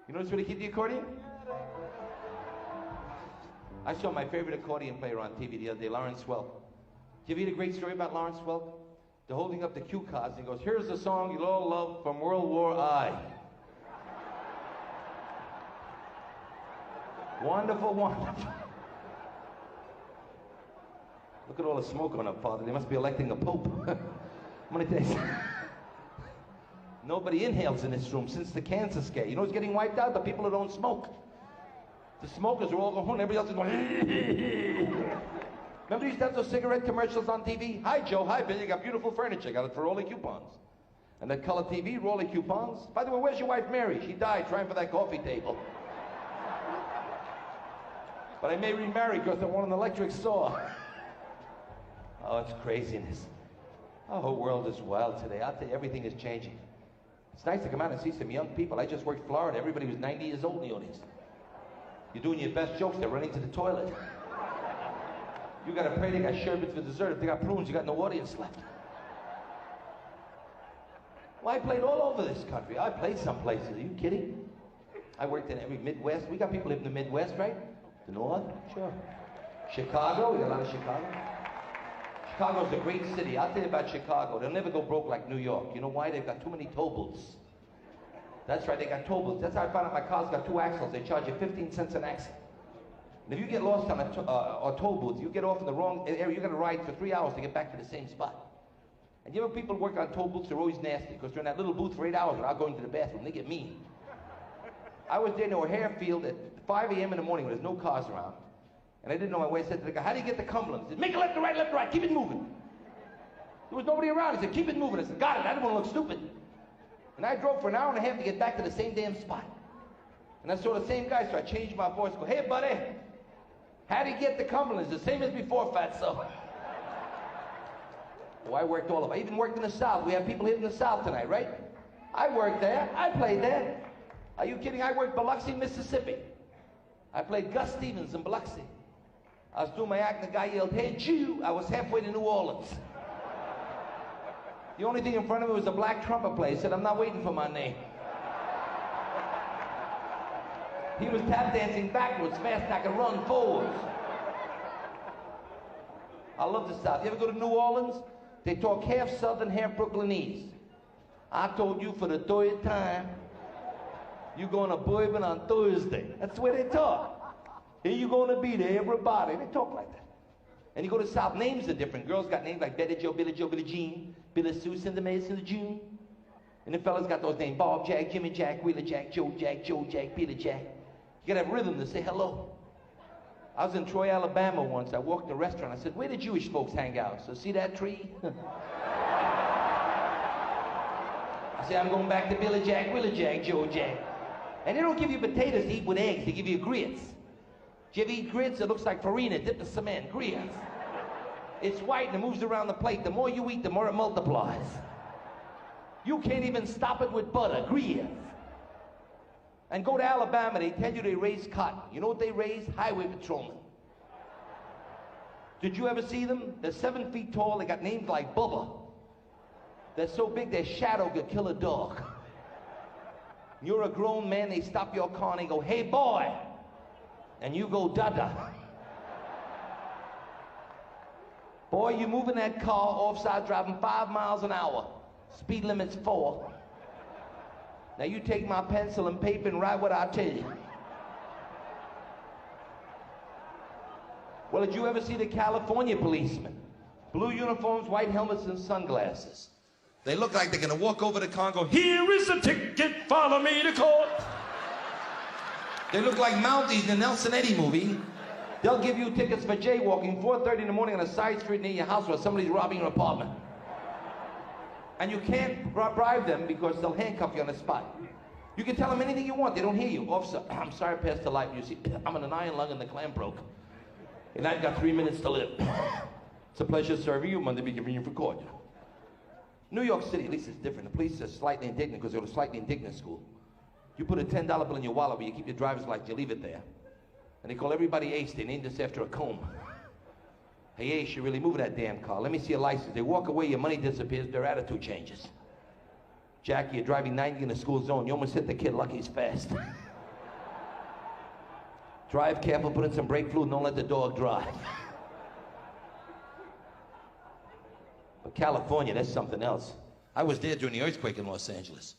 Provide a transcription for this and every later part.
You know what's really keep the accordion? I saw my favorite accordion player on TV the other day, Lawrence Welk. Did you ever hear a great story about Lawrence Welk? They're holding up the cue cards and he goes, here's the song you'll all love from World War I. Wonderful, wonderful. Look at all the smoke on up, Father. They must be electing a pope. I'm going to tell you. Nobody inhales in this room since the cancer scare. You know who's getting wiped out? The people who don't smoke. The smokers are all going home. Everybody else is going. Remember you used to have those cigarette commercials on TV? Hi, Joe. Hi, Bill. You got beautiful furniture. Got it for all the coupons. And that color TV, roll the coupons. By the way, where's your wife, Mary? She died trying for that coffee table. But I may remarry because I want an electric saw. Oh, it's craziness. Our whole world is wild today. I'll tell you, everything is changing. It's nice to come out and see some young people. I just worked in Florida. Everybody was 90 years old in the audience. You're doing your best jokes. They're running to the toilet. You got to pray they got sherbets for dessert. If they got prunes, you got no audience left. Well, I played all over this country. I played some places. Are you kidding? I worked in every Midwest. We got people live in the Midwest, right? The North? Sure. Chicago? We got a lot of Chicago. Chicago's a great city. I'll tell you about Chicago. They'll never go broke like New York. You know why? They've got too many toll booths. That's right, they got toll booths. That's how I found out my car's got 2 axles. They charge you 15 cents an axle. And if you get lost on a toll booth, you get off in the wrong area, you're going to ride for 3 hours to get back to the same spot. And you know people who work on toll booths are always nasty because they're in that little booth for 8 hours without going to the bathroom. They get mean. I was there in O'Hare Field at 5 a.m. in the morning when there's no cars around. And I didn't know my way. I said to the guy, how do you get to Cumberland? He said, make a left to right, keep it moving. There was nobody around. He said, keep it moving. I said, got it. I didn't want to look stupid. And I drove for an hour and a half to get back to the same damn spot. And I saw the same guy, so I changed my voice. Go, hey, buddy, how do you get to Cumberland? It's the same as before, fatso. Oh, I worked all over. I even worked in the South. We have people here in the South tonight, right? I worked there. I played there. Are you kidding? I worked Biloxi, Mississippi. I played Gus Stevens in Biloxi. I was doing my act, and the guy yelled, hey, Jew. I was halfway to New Orleans. The only thing in front of me was a black trumpet player. He said, I'm not waiting for my name. He was tap dancing backwards, fast, and I could run forwards. I love the South. You ever go to New Orleans? They talk half Southern, half Brooklynese. I told you for the third time, you're going to Bourbon on Thursday. That's the way they talk. Here you going to be there, everybody. They talk like that. And you go to the South, names are different. Girls got names like Betty Jo, Billy Jean, Billy Sue, Cindy Mae, Cindy June. And the fellas got those names, Bob Jack, Jimmy Jack, Wheeler Jack, Joe Jack, Peter Jack. You gotta have rhythm to say hello. I was in Troy, Alabama once. I walked in a restaurant. I said, where do Jewish folks hang out? So see that tree? I said, I'm going back to Billy Jack, Wheeler Jack, Joe Jack. And they don't give you potatoes to eat with eggs. They give you grits. Do you ever eat grits? It looks like farina dipped in cement. Grits. It's white and it moves around the plate. The more you eat, the more it multiplies. You can't even stop it with butter. Grits. And go to Alabama, they tell you they raise cotton. You know what they raise? Highway patrolmen. Did you ever see them? They're 7 feet tall. They got names like Bubba. They're so big their shadow could kill a dog. You're a grown man, they stop your car and they go, hey boy. And you go, dada. Boy, you moving that car offside driving 5 miles an hour. Speed limit's 4. Now you take my pencil and paper and write what I tell you. Well, did you ever see the California policemen? Blue uniforms, white helmets, and sunglasses. They look like they're gonna walk over the car and go, here is the ticket, follow me to court. They look like Mounties in the Nelson Eddy movie. They'll give you tickets for jaywalking 4:30 in the morning on a side street near your house where somebody's robbing your apartment. And you can't bribe them because they'll handcuff you on the spot. You can tell them anything you want, they don't hear you. Officer, I'm sorry I passed the light. You see, I'm in an iron lung and the clamp broke. And I've got 3 minutes to live. It's a pleasure serving you. Monday be convenient for court. New York City, at least it's different. The police are slightly indignant because they go to slightly indignant school. You put a $10 bill in your wallet where you keep your driver's license, you leave it there. And they call everybody Ace. They named us after a comb. Hey, Ace, you're really moving that damn car. Let me see your license. They walk away, your money disappears, their attitude changes. Jackie, you're driving 90 in the school zone. You almost hit the kid, lucky he's fast. Drive careful, put in some brake fluid, and don't let the dog drive. But California, that's something else. I was there during the earthquake in Los Angeles.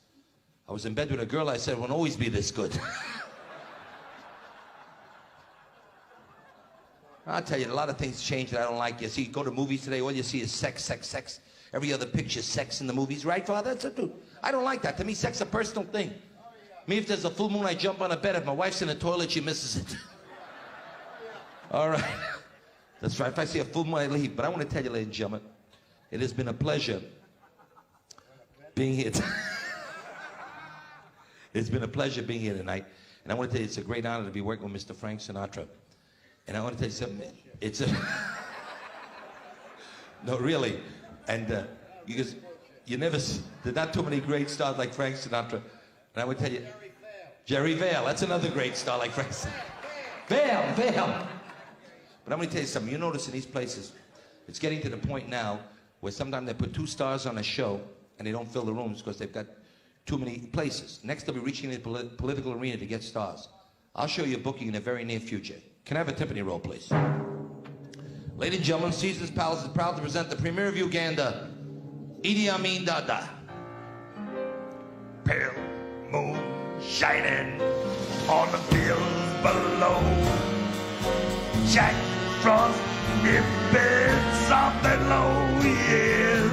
I was in bed with a girl. I said, it won't always be this good. I'll tell you, a lot of things change that I don't like. You see, go to movies today, all you see is sex, sex, sex. Every other picture is sex in the movies, right, Father? That's a dude. I don't like that. To me, sex is a personal thing. Me, if there's a full moon, I jump on a bed. If my wife's in the toilet, she misses it. All right. That's right. If I see a full moon, I leave. But I want to tell you, ladies and gentlemen, it has been a pleasure being here. It's been a pleasure being here tonight. And I want to tell you, it's a great honor to be working with Mr. Frank Sinatra. And I want to tell you something. It's a... No, really. And because you never... There's not too many great stars like Frank Sinatra. And I would tell you... Jerry Vale. That's another great star like Frank Sinatra. Vale. But I'm going to tell you something. You notice in these places, it's getting to the point now where sometimes they put 2 stars on a show and they don't fill the rooms because they've got too many places. Next, they'll be reaching the political arena to get stars. I'll show you a booking in the very near future. Can I have a timpani roll, please? Ladies and gentlemen, Caesar's Palace is proud to present the premier of Uganda, Idi Amin Dada. Pale moon shining on the fields below. Jack Frost nipping something low, yes.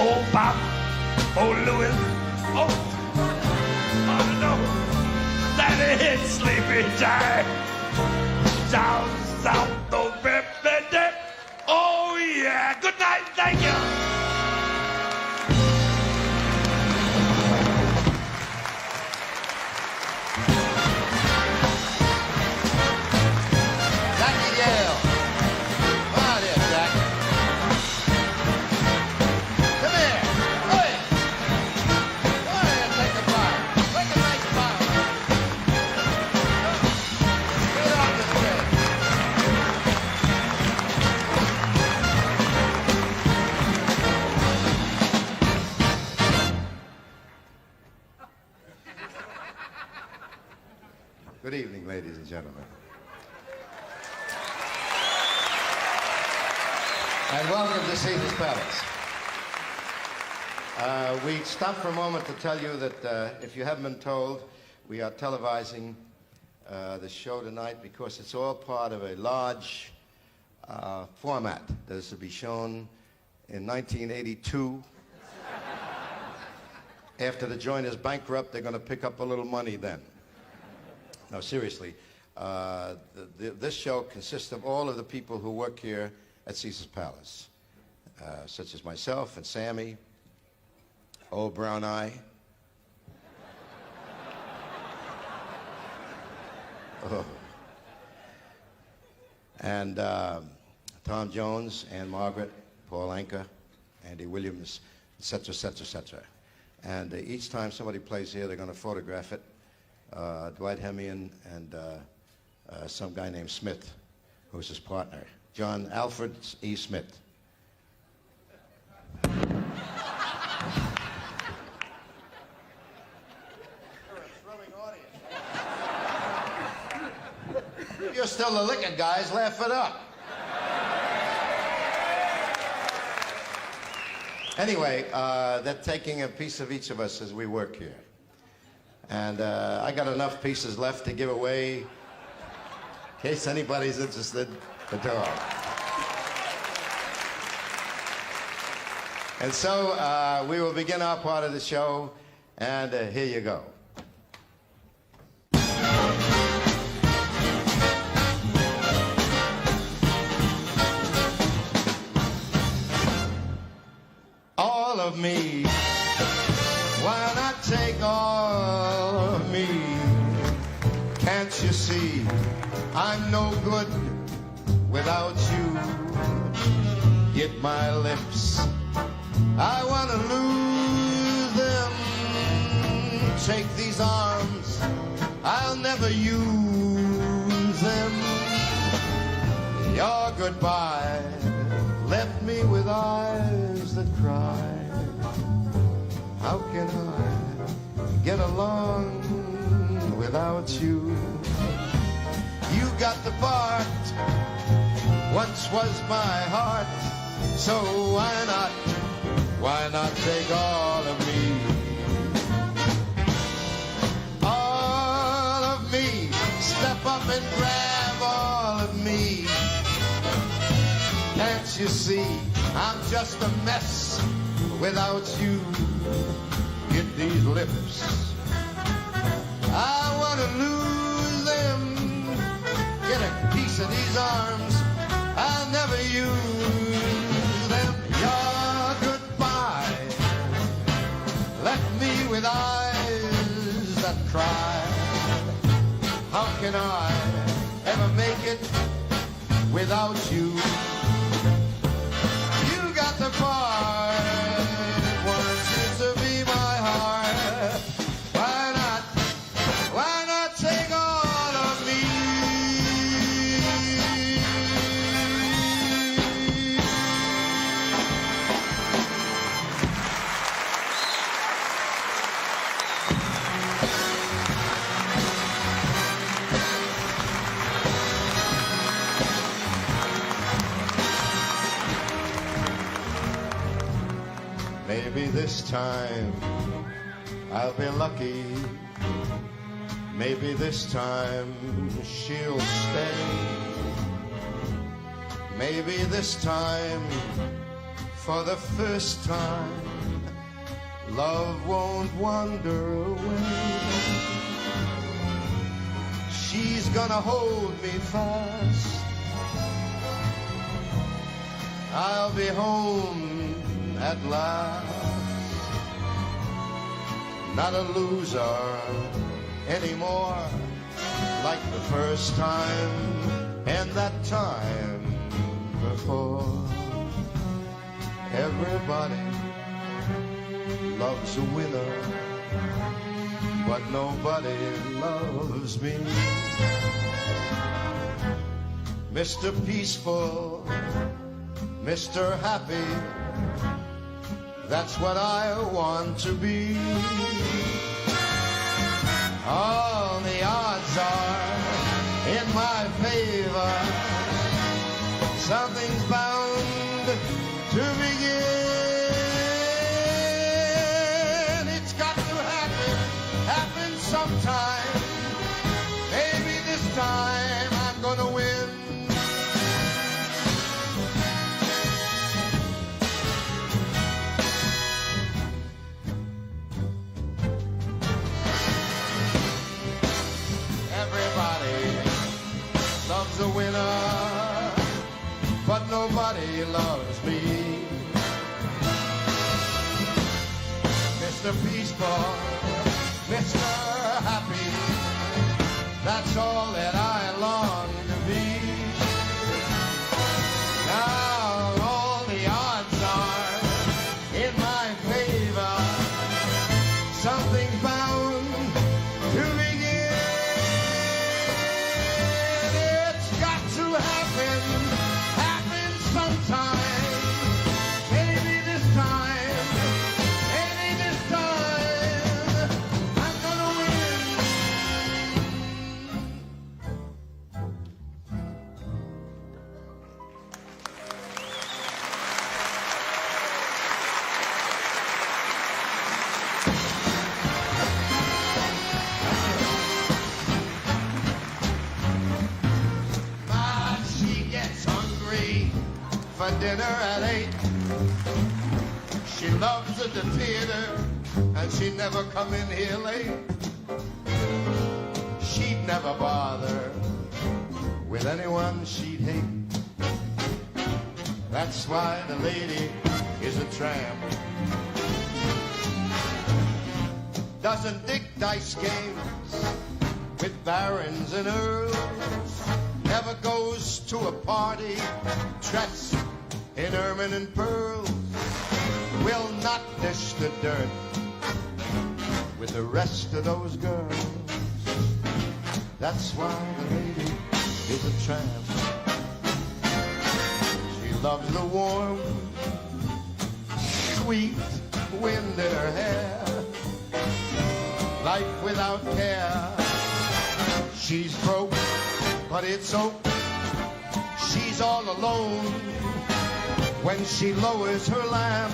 Oh, Pop, oh, Louis, oh, no, that ain't sleepy time. Down south of Bethlehem. Oh, yeah. Good night. Thank you. Jackie Yale. Come on here, Jack. Come here. Hey. Come on here, take a bite. Take a nice bite. Get on this way. Good evening, ladies and gentlemen. And welcome to Caesar's Palace. We stopped for a moment to tell you that if you haven't been told, we are televising the show tonight because it's all part of a large format that is to be shown in 1982. After the joint is bankrupt, they're going to pick up a little money then. No, seriously, this show consists of all of the people who work here at Caesar's Palace, such as myself and Sammy, Old Brown Eye, and Tom Jones, Ann Margaret, Paul Anka, Andy Williams, etc., etc., etc. And each time somebody plays here, they're going to photograph it. Dwight Hemian and some guy named Smith, who's his partner, John Alfred E. Smith. You're a thrilling audience. You're still the licking guys. Laugh it up. Anyway, they're taking a piece of each of us as we work here. And I got enough pieces left to give away in case anybody's interested at all. And so we will begin our part of the show, and here you go. All of me, why not take all of me? Can't you see I'm no good without you? Get my lips, I want to lose them. Take these arms, I'll never use them. Your goodbye left me with eyes that cry. How can I get along without you? the part once was my heart. So why not take all of me? All of me, step up and grab all of me. Can't you see, I'm just a mess without you. Get these lips, I wanna lose them. Get a piece of these arms, I'll never use them. Your goodbye left me with eyes that cry. How can I ever make it without you? You got the part once used to be my heart. Why not take all of me? Maybe this time I'll be lucky. Maybe this time she'll stay. Maybe this time, for the first time, love won't wander away. She's gonna hold me fast. I'll be home at last. Not a loser anymore, like the first time and that time before. Everybody loves a winner, but nobody loves me. Mr. Peaceful, Mr. Happy, that's what I want to be. All the odds are in my favor. Something's bound to begin. It's got to happen sometime. Maybe this time I'm gonna win. A winner, but nobody loves me. Mr. Peaceful, Mr. Happy, that's all that I long to be. Now all the odds are in my favor. Something's bound to begin. Happen sometime. Maybe this time I'm gonna win. For dinner at 8. She loves at the theater, and she'd never come in here late. She'd never bother with anyone she'd hate. That's why the lady is a tramp. Doesn't dig dice games with barons and earls. Never goes to a party dressed in ermine and pearls. Will not dish the dirt with the rest of those girls. That's why the lady is a tramp. She loves the warm, sweet wind in her hair. Life without care. She's broke but it's oak. She's all alone when she lowers her lamp.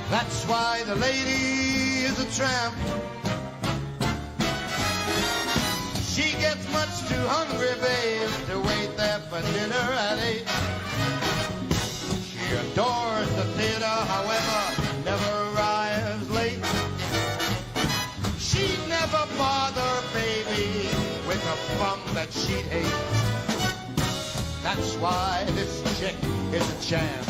That's why the lady is a tramp. She gets much too hungry, babe, to wait there for dinner at 8. She adores the theater, however, never arrives late. She'd never bother, baby, with a bum that she'd hate. That's why this chick is a champ.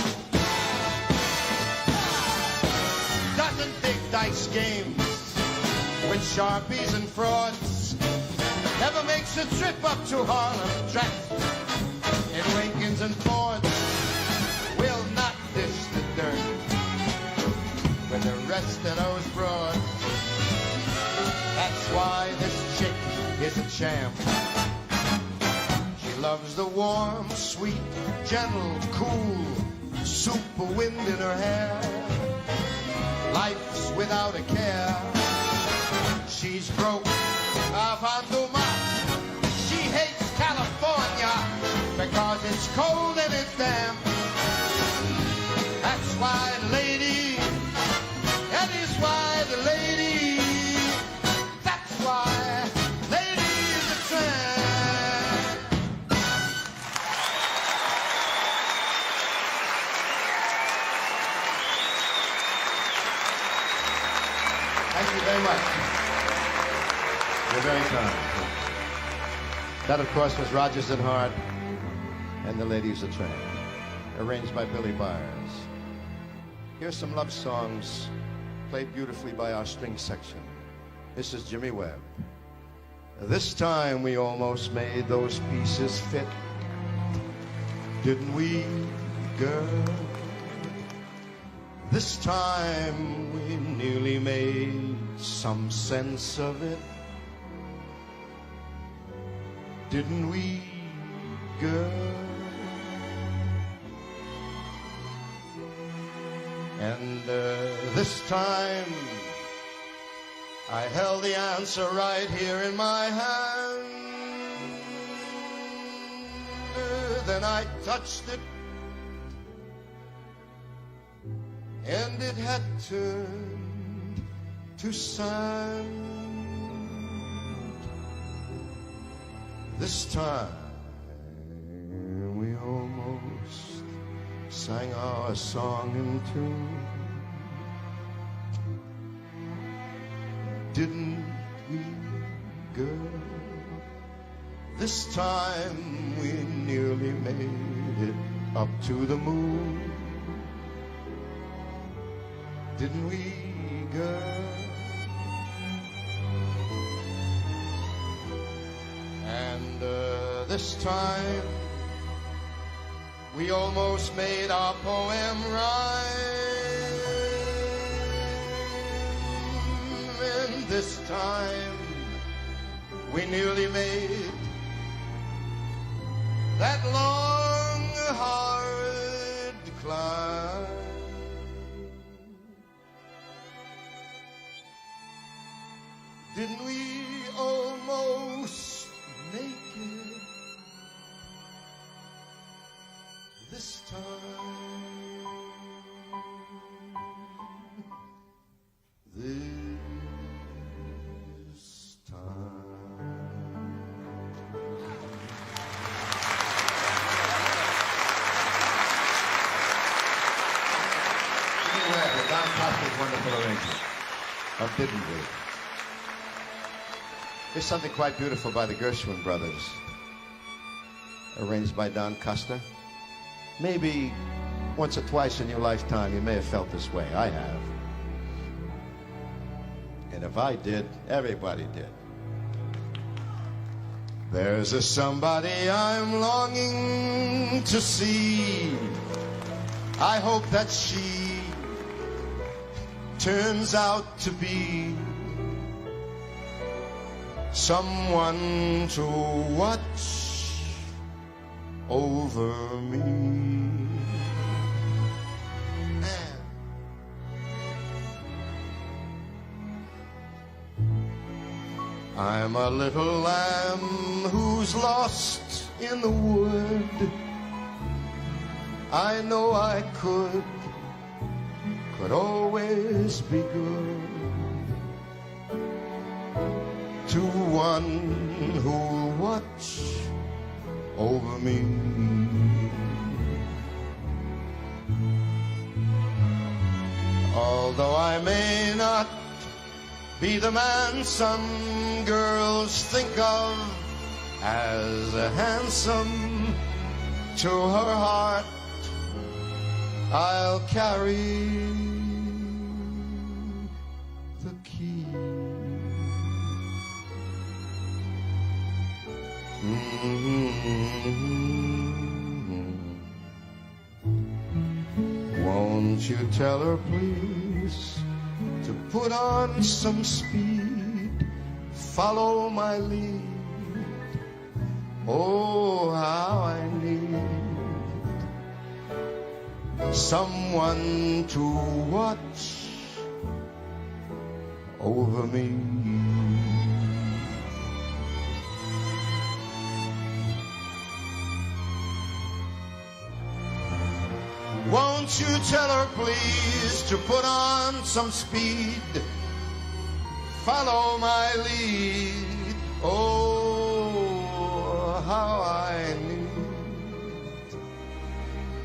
Doesn't think dice games with sharpies and frauds. Never makes a trip up to Harlem dressed in Lincolns and Fords. Will not dish the dirt with the rest of those broads. That's why this chick is a champ. She loves the warm, sweet, gentle, cool super wind in her hair. Life's without a care. She's broke, she hates California because it's cold and it's damp. That's why the lady, that is why the lady, that's why lady is a tramp. Thank you very much. You're very kind. That, of course, was Rodgers and Hart and The Lady's a Tramp, arranged by Billy Byers. Here's some love songs played beautifully by our string section. This is Jimmy Webb. This time we almost made those pieces fit, didn't we, girl? This time we nearly made some sense of it, didn't we, girl? And this time I held the answer right here in my hand. Then I touched it, and it had turned to sand. This time we almost sang our song in tune, didn't we, girl? This time we nearly made it up to the moon, didn't we, girl? And this time we almost made our poem rhyme. And this time we nearly made that long, hard climb. Didn't we almost make it this time? This time. Jimmy Webb, the Don Costa's wonderful arrangement of Didn't We? Here's something quite beautiful by the Gershwin brothers, arranged by Don Costa. Maybe once or twice in your lifetime you may have felt this way. I have. And if I did, everybody did. There's a somebody I'm longing to see. I hope that she turns out to be someone to watch over me. I'm a little lamb who's lost in the wood. I know I could always be good to one who'll watch over me. Although I may not be the man some girls think of as handsome, to her heart I'll carry the key. Won't you tell her, please, to put on some speed, follow my lead. Oh, how I need someone to watch over me. Won't you tell her, please, to put on some speed, follow my lead. Oh, how I need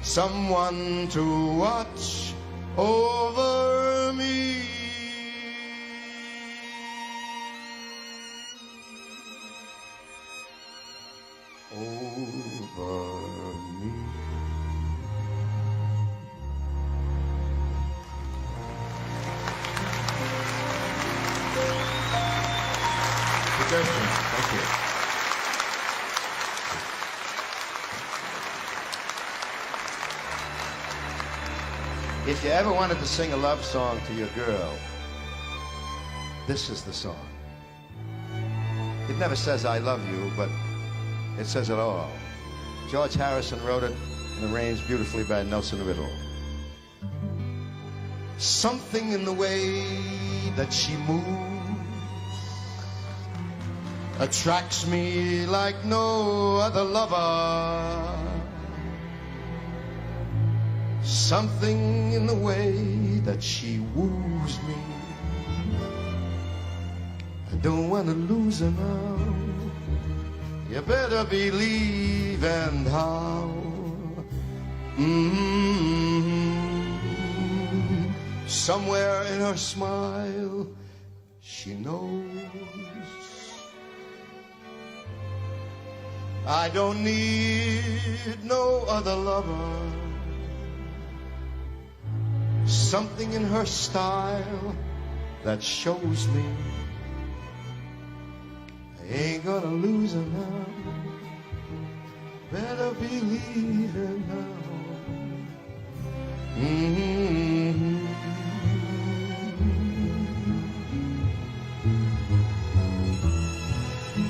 someone to watch over me. Over me. Thank you. If you ever wanted to sing a love song to your girl, this is the song. It never says I love you, but it says it all. George Harrison wrote it and arranged beautifully by Nelson Riddle. Something in the way that she moves attracts me like no other lover. Something in the way that she woos me. I don't want to lose her now. You better believe and how. Somewhere in her smile, she knows I don't need no other lover. Something in her style that shows me I ain't gonna lose her now. Better believe it now.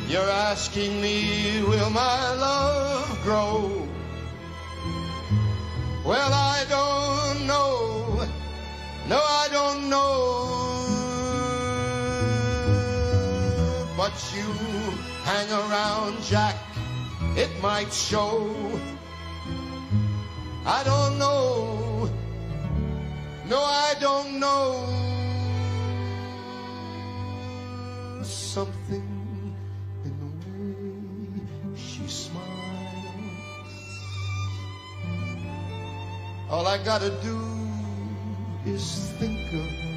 You're asking me, will my love grow? Well, I don't know. No, I don't know. But you hang around, Jack, it might show. I don't know. No, I don't know. Something in the way she smiles. All I gotta do is think of her.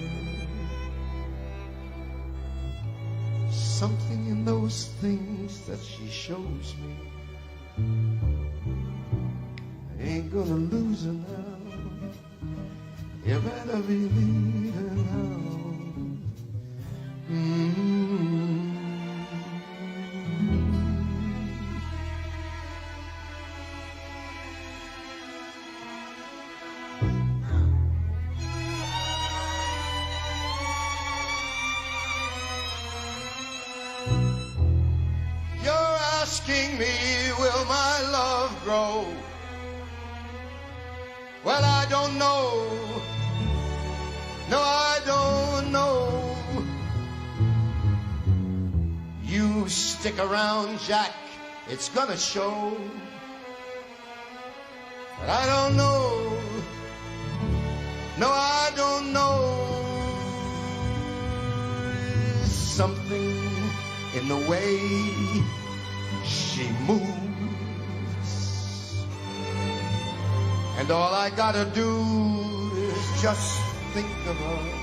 Something in those things that she shows me. I ain't gonna lose her now. You better believe it now. You're asking me, will my love grow? Well, I don't know. No, I don't know. you stick around, Jack, it's gonna show. But I don't know. No, I don't know. Something in the way she moves. And all I gotta do is just think of her.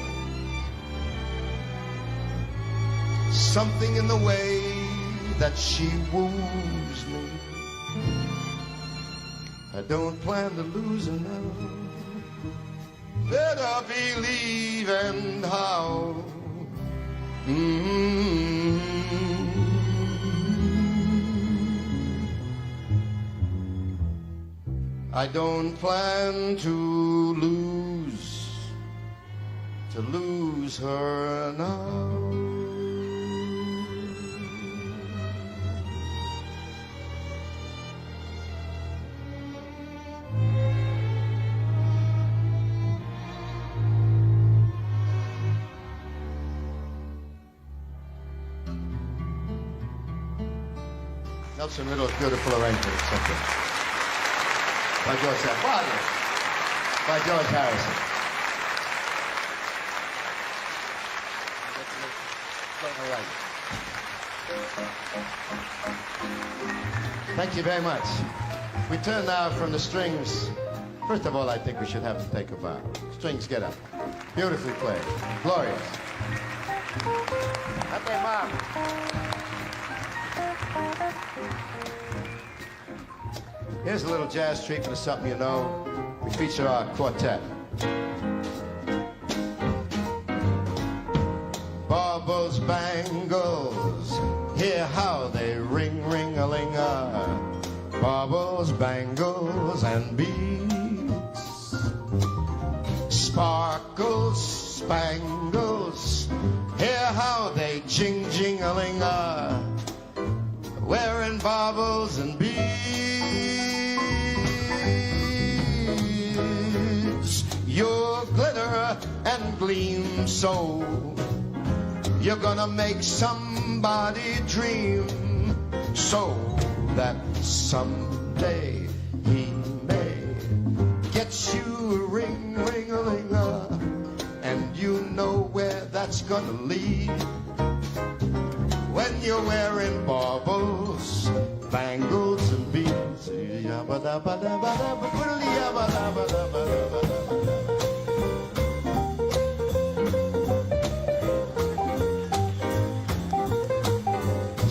Something in the way that she woos me. I don't plan to lose her now. Better believe and how. I don't plan to lose her now. Nelson Riddle's beautiful arrangement, etc. By George Harrison. By George Harrison. Thank you very much. We turn now from the strings. First of all, I think we should have them take a bow. Strings, get up. Beautifully played. Glorious. Okay, Mom. Here's a little jazz treatment of something you know. We feature our quartet. Baubles, bangles, hear how they ring, ring-a-ling-a. Baubles, bangles, and beads. Sparkles, spangles, hear how they jing, jing-a-ling-a. Wearing baubles and beads. You'll glitter and gleam so you're gonna make somebody dream, so that someday he may get you a ring, ring-a-ling-a, and you know where that's gonna lead. When you're wearing baubles, bangles, and beads.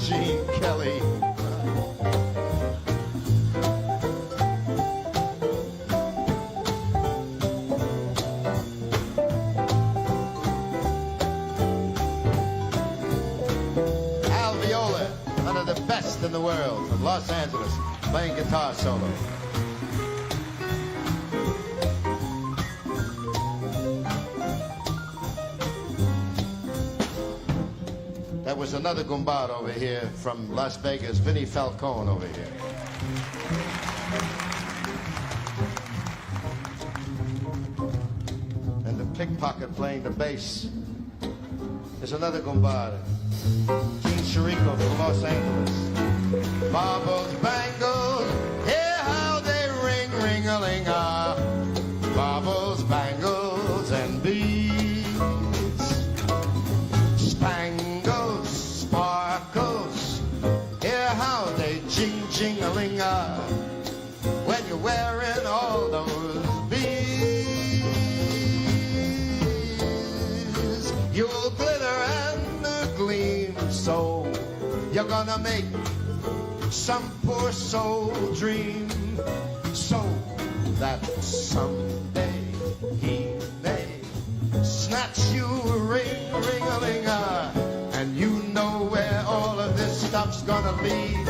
Gene Kelly. The best in the world from Los Angeles, playing guitar solo. That was another gumbard over here from Las Vegas, Vinnie Falcone over here. And the pickpocket playing the bass. There's another gumbard. Chirico from Los Angeles. Baubles, bangles, hear how they ring, ring-a-ling-a. Baubles, bangles, and beads. Spangles, sparkles, hear how they jing, jing-a-ling-a. When you're wearing all those beads, you'll glitter and gleam so you're gonna make some poor soul dream, so that someday he may snatch you a ring, ring-a-ling-a, and you know where all of this stuff's gonna lead.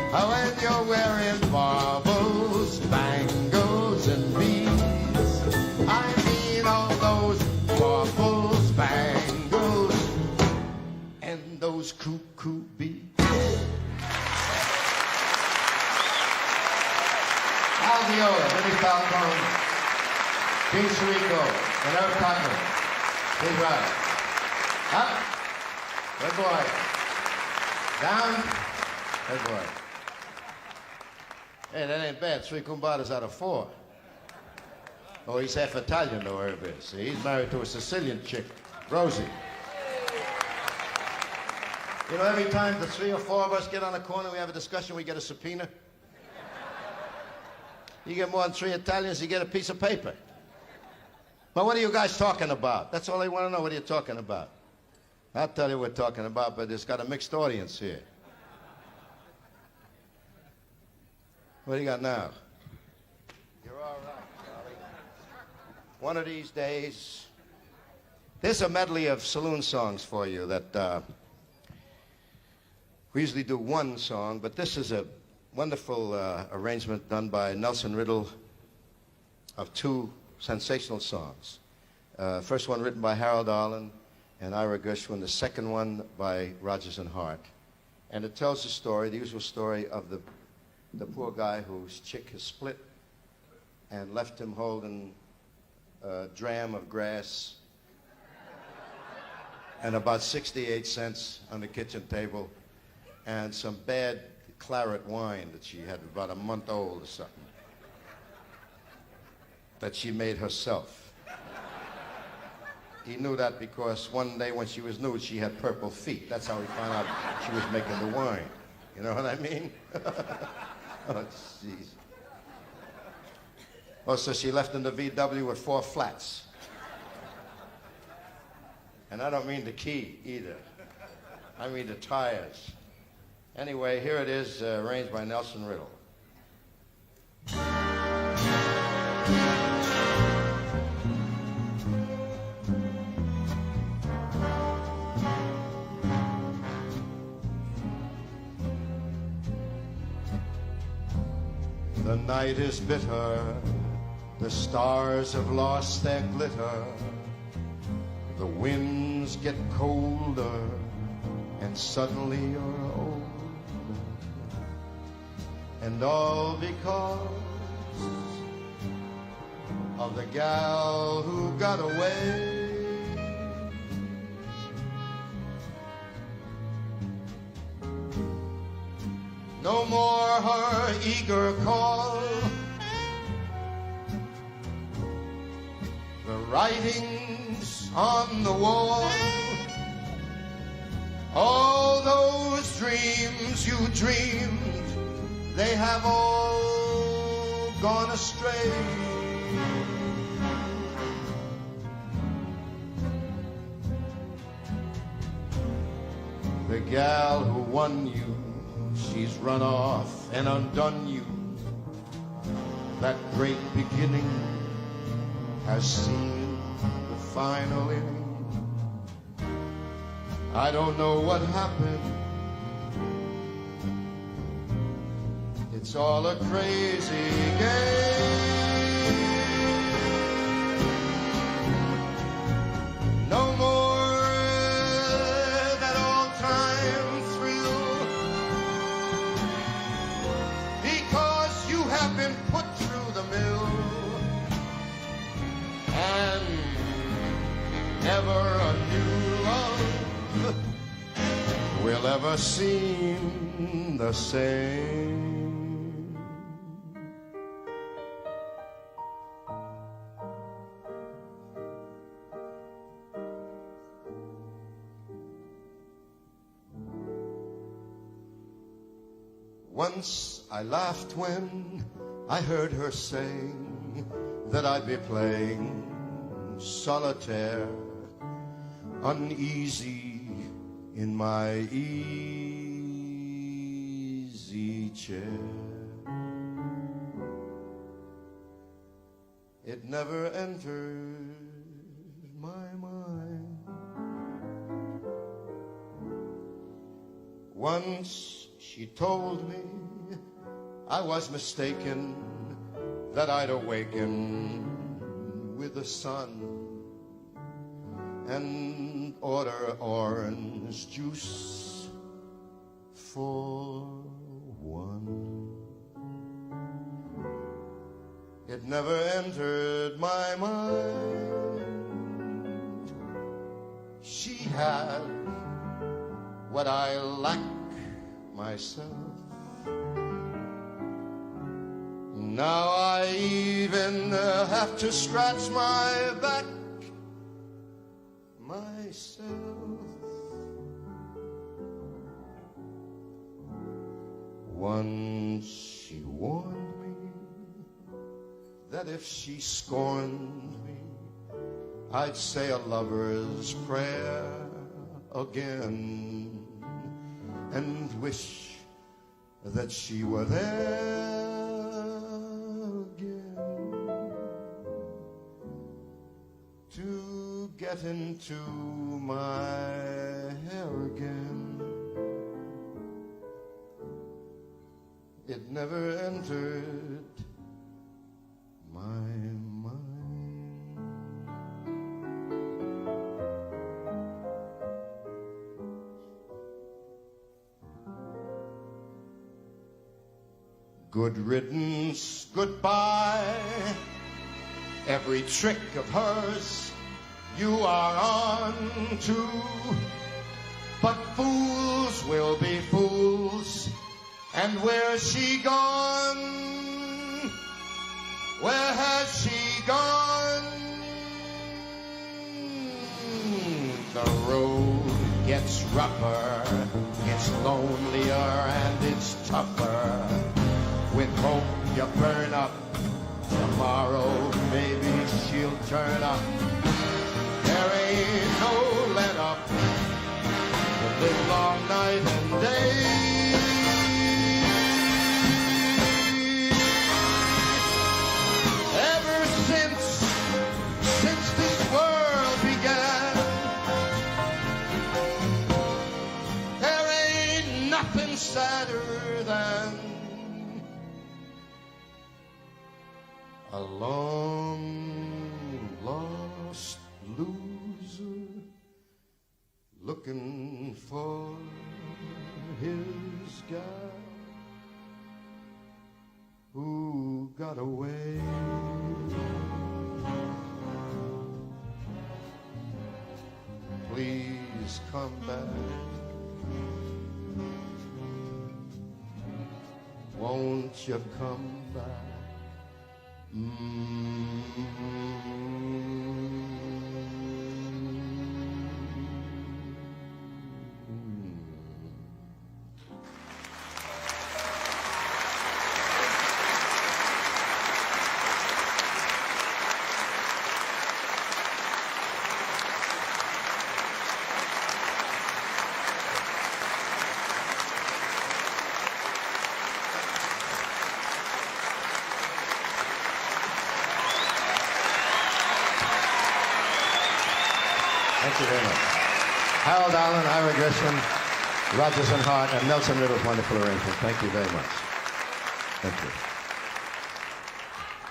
When you're wearing baubles, bangles, and beads. I mean all those baubles, bangles, and those cuckoo beads. Al Viola, Vinnie Falcone, Gene Chirico, and Eric Cochran. Please rise. Up. Good boy. Down. Good boy. Hey, that ain't bad. 3 cumbadas out of 4. Oh, he's half Italian, though, Herb is. See, he's married to a Sicilian chick, Rosie. You know, every time the 3 or 4 of us get on a corner, we have a discussion, we get a subpoena. You get more than 3 Italians, you get a piece of paper. But what are you guys talking about? That's all they want to know. What are you talking about? I'll tell you what we're talking about, but it's got a mixed audience here. What do you got now? You're all right, Charlie. One of these days, there's a medley of saloon songs for you that we usually do one song, but this is a wonderful arrangement done by Nelson Riddle of 2 sensational songs. First one written by Harold Arlen and Ira Gershwin, the second one by Rodgers and Hart. And it tells the story, the usual story of the poor guy whose chick has split and left him holding a dram of grass and about 68 cents on the kitchen table and some bad claret wine that she had about a month old or something that she made herself. He knew that because one day when she was nude, she had purple feet. That's how he found out she was making the wine. You know what I mean? Oh, jeez. Oh, so she left in the VW with 4 flats. And I don't mean the key either. I mean the tires. Anyway, here it is, arranged by Nelson Riddle. The night is bitter, the stars have lost their glitter, the winds get colder, and suddenly you're older, and all because of the gal who got away. No more her eager call, the writings on the wall, all those dreams you dreamed, they have all gone astray. The gal who won you, she's run off and undone you. That great beginning has seen the final inning. I don't know what happened. It's all a crazy game. No more that all-time thrill, because you have been put through the mill, and never a new love will ever seem the same. Once I laughed when I heard her saying that I'd be playing solitaire, uneasy in my easy chair. It never entered my mind. Once she told me I was mistaken, that I'd awaken with the sun and order orange juice for one. It never entered my mind. She had what I lack myself. Now I even have to scratch my back myself. Once she warned me that if she scorned me, I'd say a lover's prayer again and wish that she were there again to get into my hair again. It never entered my mind. Good riddance, goodbye. Every trick of hers you are on to. But fools will be fools. And where's she gone? Where has she gone? The road gets rougher, it's lonelier and it's tougher. With hope you burn up, tomorrow maybe she'll turn up. There ain't no let up, the live long night and day. Ever since this world began, there ain't nothing sadder than a long lost loser looking for his guy who got away. Please come back. Won't you come back? Thank you very much. Harold Allen, Ira Gershwin, Rodgers and Hart, and Nelson Riddle's wonderful arrangement. Thank you very much. Thank you.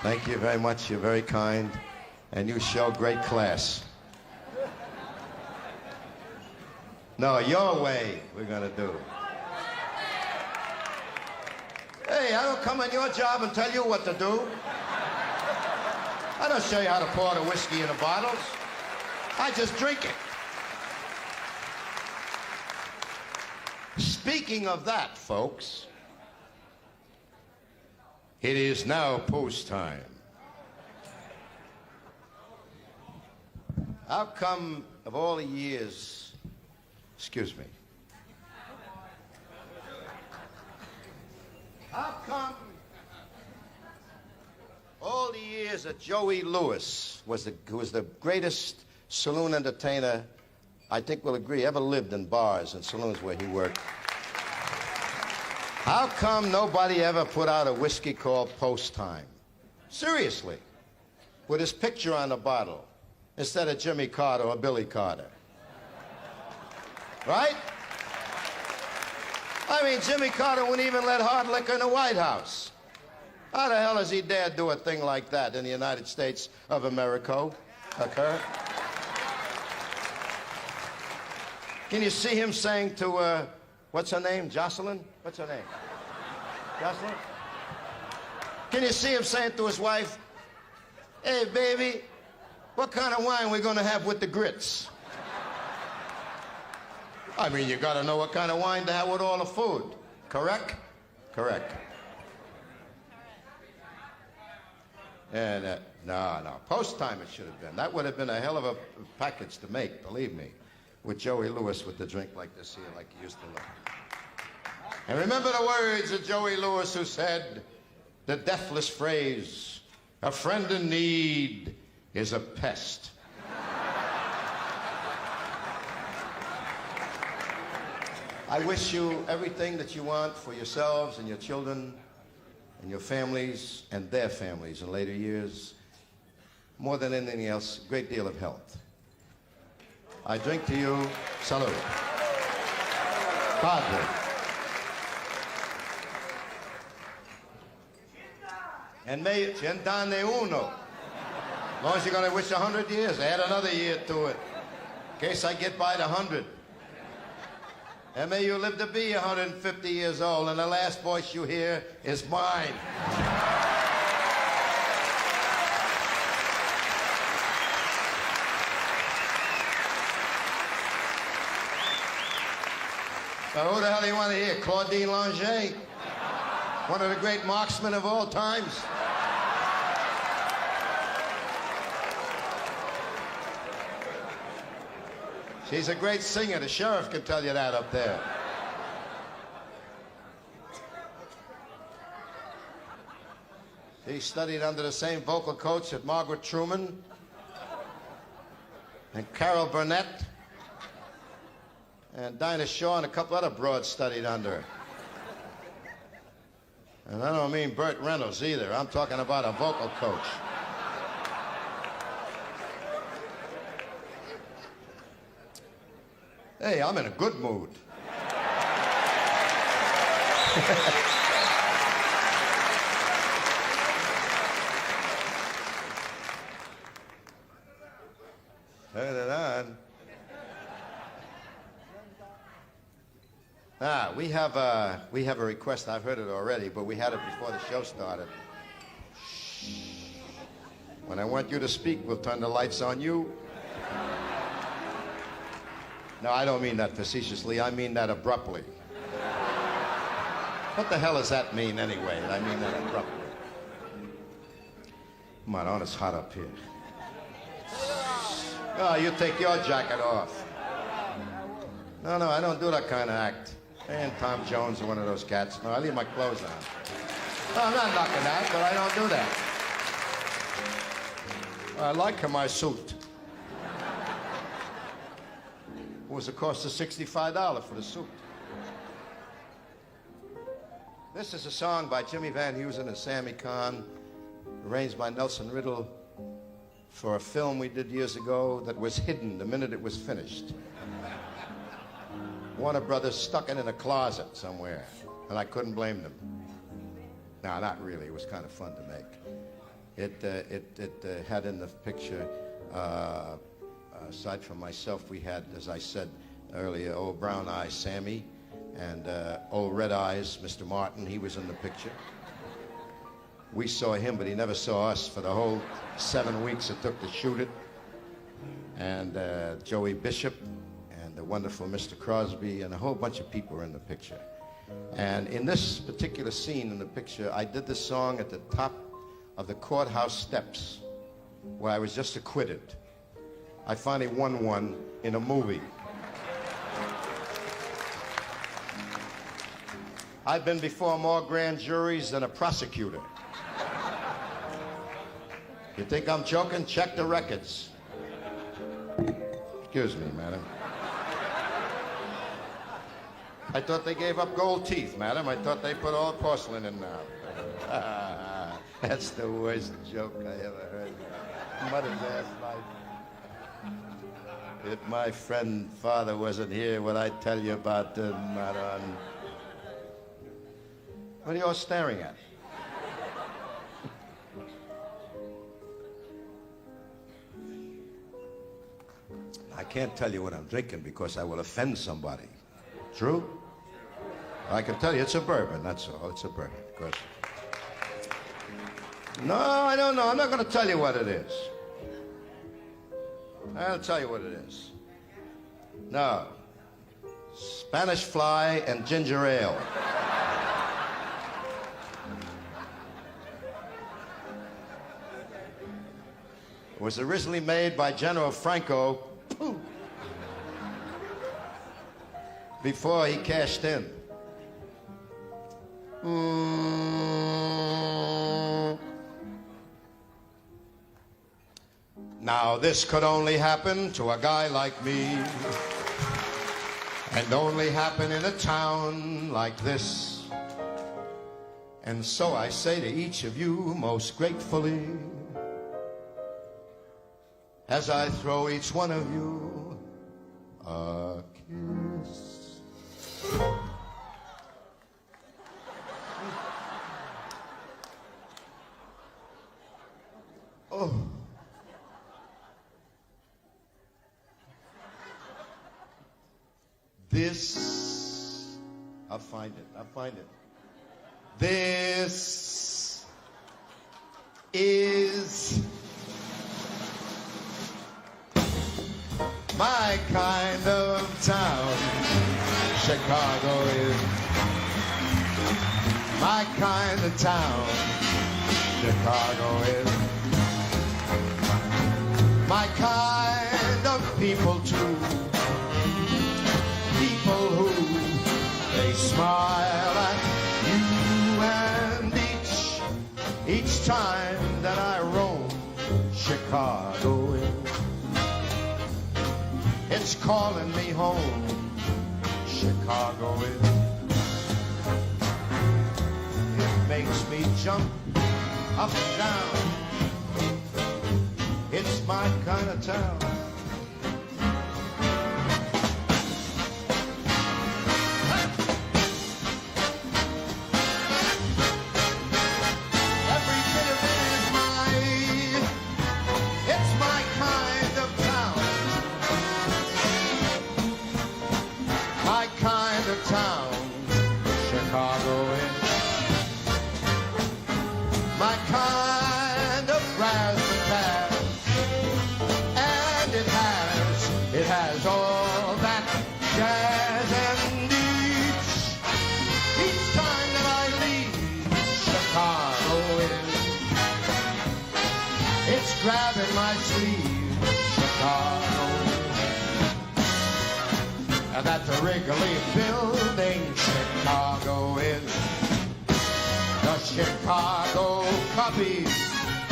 Thank you very much. You're very kind, and you show great class. No, your way we're going to do. Hey, I don't come on your job and tell you what to do. I don't show you how to pour the whiskey in the bottles. I just drink it. Speaking of that, folks, it is now post time. How come of all the years, excuse me, how come all the years that Joey Lewis who was the greatest saloon entertainer, I think we'll agree, ever lived in bars and saloons where he worked. How come nobody ever put out a whiskey called Post Time? Seriously, with his picture on the bottle, instead of Jimmy Carter or Billy Carter. Right? I mean, Jimmy Carter wouldn't even let hard liquor in the White House. How the hell does he dare do a thing like that in the United States of America? Occur? Can you see him saying to, what's her name, Jocelyn? What's her name? Jocelyn? Can you see him saying to his wife, hey, baby, what kind of wine we gonna have with the grits? I mean, you gotta know what kind of wine to have with all the food. Correct? Correct. And no. Post time it should have been. That would have been a hell of a package to make, believe me, with Joey Lewis with the drink like this here, like he used to look. And remember the words of Joey Lewis, who said the deathless phrase, "A friend in need is a pest." I wish you everything that you want for yourselves and your children and your families and their families in later years. More than anything else, a great deal of health. I drink to you, salute. Padre. And may cent'anni uno. As long as you're going to wish 100 years, add another year to it. In case I get by the 100. And may you live to be 150 years old, and the last voice you hear is mine. So who the hell do you want to hear? Claudine Lange? One of the great marksmen of all times? She's a great singer. The sheriff can tell you that up there. She studied under the same vocal coach that Margaret Truman and Carol Burnett and Dinah Shaw and a couple other broads studied under her. And I don't mean Burt Reynolds either. I'm talking about a vocal coach. Hey, I'm in a good mood. Turn it on. We have a request. I've heard it already, but we had it before the show started. Shh. When I want you to speak, we'll turn the lights on you. No, I don't mean that facetiously. I mean that abruptly. What the hell does that mean anyway? I mean that abruptly. Come on, it's hot up here. Oh, you take your jacket off. No, I don't do that kind of act. And Tom Jones or one of those cats. No, I leave my clothes on. No, I'm not knocking that, but I don't do that. I like my suit. It was the cost of $65 for the suit. This is a song by Jimmy Van Heusen and Sammy Kahn, arranged by Nelson Riddle for a film we did years ago that was hidden the minute it was finished. Warner Brothers stuck it in a closet somewhere, and I couldn't blame them. No, not really. It was kind of fun to make. It had in the picture, aside from myself, we had, as I said earlier, old Brown Eyes Sammy, and old Red Eyes Mr. Martin. He was in the picture. We saw him, but he never saw us for the whole 7 weeks it took to shoot it. And Joey Bishop, and the wonderful Mr. Crosby, and a whole bunch of people were in the picture. And in this particular scene in the picture, I did this song at the top of the courthouse steps, where I was just acquitted. I finally won one in a movie. I've been before more grand juries than a prosecutor. You think I'm joking? Check the records. Excuse me, madam. I thought they gave up gold teeth, madam. I thought they put all porcelain in now. That's the worst joke I ever heard. Mother's ass life. If my friend father wasn't here, what I'd tell you about the Maron. What are you all staring at? I can't tell you what I'm drinking because I will offend somebody. True? I can tell you it's a bourbon, that's all. It's a bourbon. Of course. No, I don't know. I'm not going to tell you what it is. I'll tell you what it is. No. Spanish fly and ginger ale. was originally made by General Franco before he cashed in. Now this could only happen to a guy like me, and only happen in a town like this. And so I say to each of you most gratefully, as I throw each one of you a kiss. Oh. This, I'll find it. This is my kind of town. Chicago is my kind of town. Chicago is my kind of people too. People who they smile at you, and each time that I roam Chicago, it's calling me home. Chicago it makes me jump up and down. It's my kind of town. Grabbing my sleeve, Chicago. And at the Wrigley Building, Chicago is the Chicago Cubbies.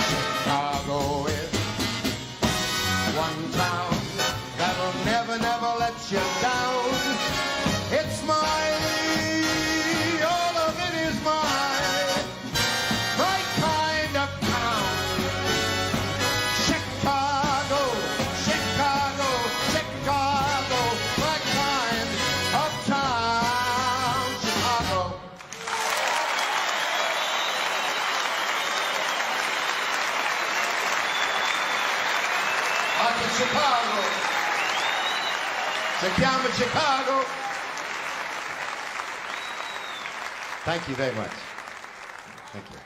Chicago is one town that'll never, never let you down. It's mine, all of it is mine, my kind of town. Chicago, Chicago, Chicago, my kind of town. Chicago. Out of Chicago. Si chiama Chicago. Thank you very much. Thank you.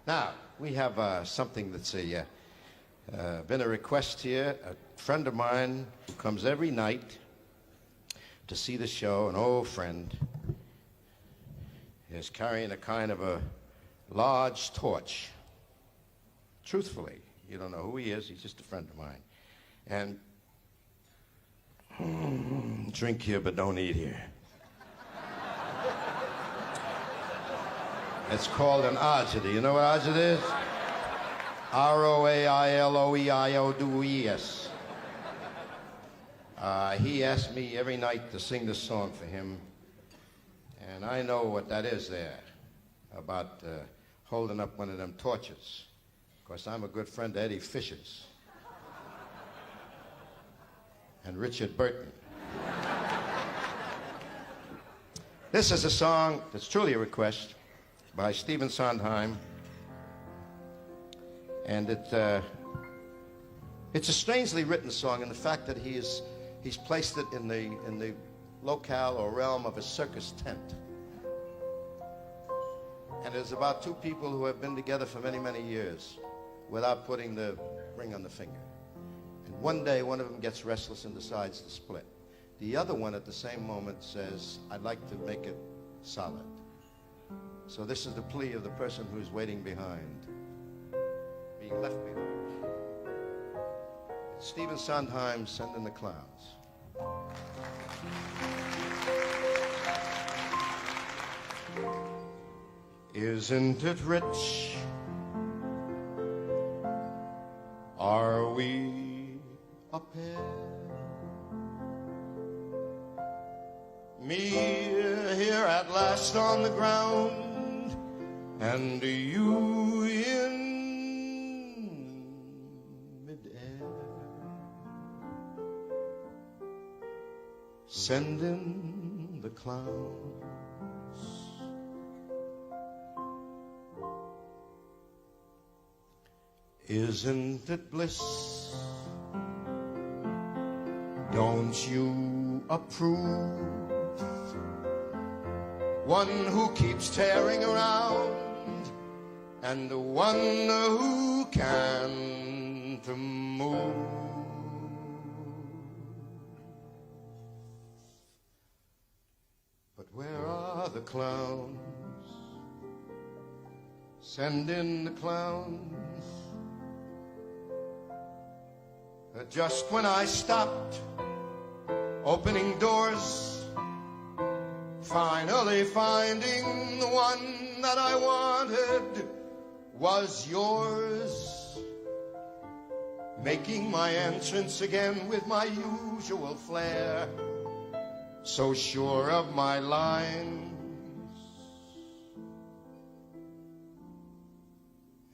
Now, we have something that's been a request here. A friend of mine who comes every night to see the show, an old friend, is carrying a kind of a large torch. Truthfully, you don't know who he is. He's just a friend of mine. And drink here, but don't eat here. It's called an agita. You know what agita is? R-O-A-I-L-O-E-I-O-D-E-S. He asked me every night to sing this song for him. And I know what that is there, about holding up one of them torches. Of course, I'm a good friend to Eddie Fisher's and Richard Burton. This is a song that's truly a request by Stephen Sondheim, and it's a strangely written song in the fact that he's placed it in the locale or realm of a circus tent. And it's about two people who have been together for many, many years without putting the ring on the finger. And one day, one of them gets restless and decides to split. The other one at the same moment says, I'd like to make it solid. So this is the plea of the person who's waiting behind. Be he left me. It's Stephen Sondheim, Send in the Clouds. Isn't it rich? Are we a pair? Me here at last on the ground, and you in midair, sending the clowns. Isn't it bliss? Don't you approve? One who keeps tearing around, and the one who can't move. But where are the clowns? Send in the clowns. Just when I stopped opening doors, finally finding the one that I wanted was yours, making my entrance again with my usual flair, so sure of my lines,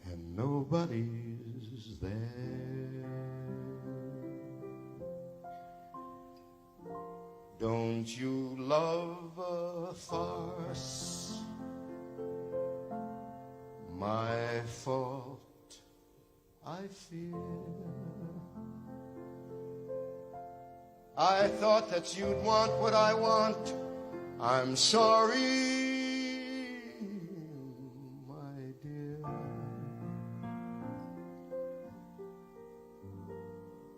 and nobody's there. Don't you love a farce? My fault, I fear. I thought that you'd want what I want. I'm sorry, my dear.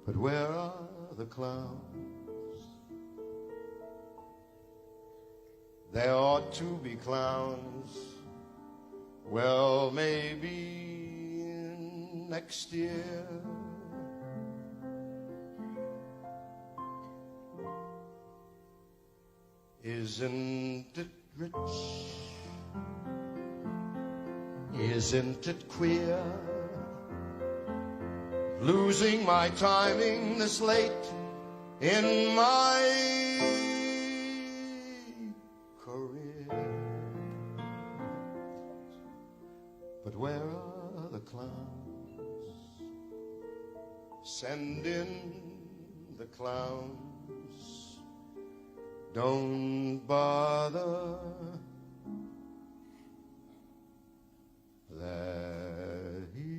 But where are the clowns? There ought to be clowns. Well, maybe next year. Isn't it rich? Isn't it queer? Losing my timing this late in my where are the clowns? Send in the clowns. Don't bother. They're here.